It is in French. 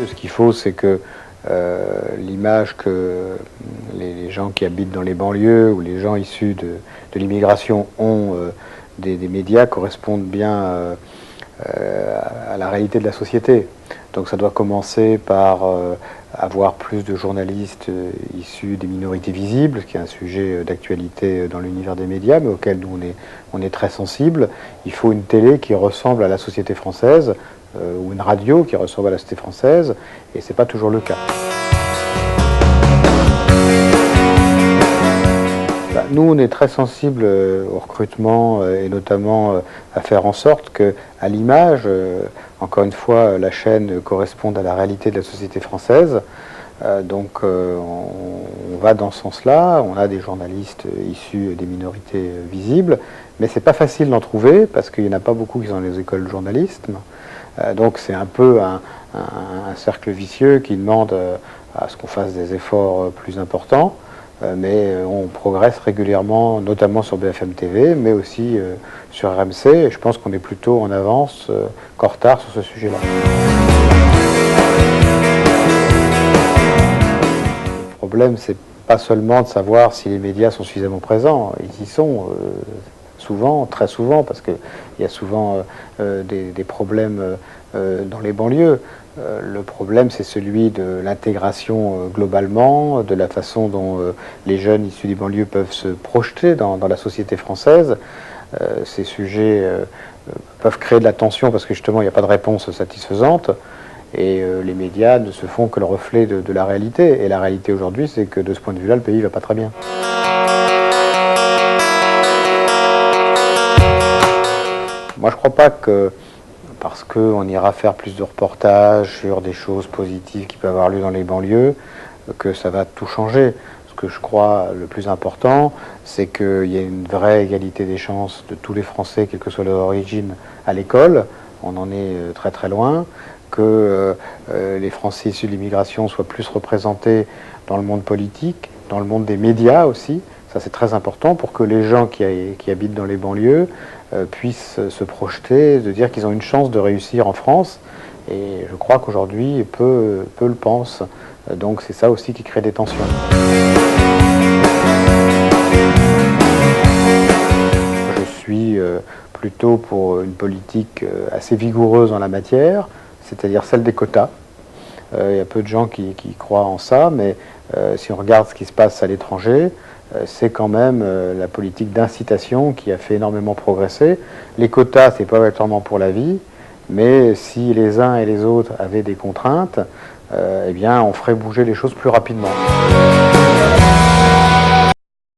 Ce qu'il faut, c'est que l'image que les gens qui habitent dans les banlieues ou les gens issus de l'immigration ont des médias correspondent bien à la réalité de la société. Donc ça doit commencer par avoir plus de journalistes issus des minorités visibles, ce qui est un sujet d'actualité dans l'univers des médias, mais auquel nous on est très sensible. Il faut une télé qui ressemble à la société française, ou une radio qui ressemble à la société française, et c'est pas toujours le cas. Nous, on est très sensible au recrutement et notamment à faire en sorte qu'à l'image, encore une fois, la chaîne corresponde à la réalité de la société française. Donc on va dans ce sens-là. On a des journalistes issus des minorités visibles, mais c'est pas facile d'en trouver parce qu'il n'y en a pas beaucoup qui sont dans les écoles de journalisme. Donc c'est un peu un cercle vicieux qui demande à ce qu'on fasse des efforts plus importants. Mais on progresse régulièrement, notamment sur BFM TV, mais aussi sur RMC, et je pense qu'on est plutôt en avance qu'en retard sur ce sujet-là. Le problème, c'est pas seulement de savoir si les médias sont suffisamment présents, ils y sont souvent, très souvent, parce qu'il y a souvent des problèmes dans les banlieues. Le problème, c'est celui de l'intégration globalement, de la façon dont les jeunes issus des banlieues peuvent se projeter dans la société française. Ces sujets peuvent créer de la tension parce que justement, il n'y a pas de réponse satisfaisante. Et les médias ne se font que le reflet de la réalité. Et la réalité aujourd'hui, c'est que de ce point de vue-là, le pays ne va pas très bien. Moi, je ne crois pas que parce qu'on ira faire plus de reportages sur des choses positives qui peuvent avoir lieu dans les banlieues, que ça va tout changer. Ce que je crois le plus important, c'est qu'il y ait une vraie égalité des chances de tous les Français, quelle que soit leur origine, à l'école. On en est très très loin. Que les Français issus de l'immigration soient plus représentés dans le monde politique, dans le monde des médias aussi. Ça, c'est très important pour que les gens qui habitent dans les banlieues puissent se projeter, de dire qu'ils ont une chance de réussir en France. Et je crois qu'aujourd'hui, peu le pensent. Donc c'est ça aussi qui crée des tensions. Je suis plutôt pour une politique assez vigoureuse en la matière, c'est-à-dire celle des quotas. Il y a peu de gens qui croient en ça, mais si on regarde ce qui se passe à l'étranger, c'est quand même la politique d'incitation qui a fait énormément progresser. Les quotas, c'est pas obligatoirement pour la vie, mais si les uns et les autres avaient des contraintes, eh bien, on ferait bouger les choses plus rapidement.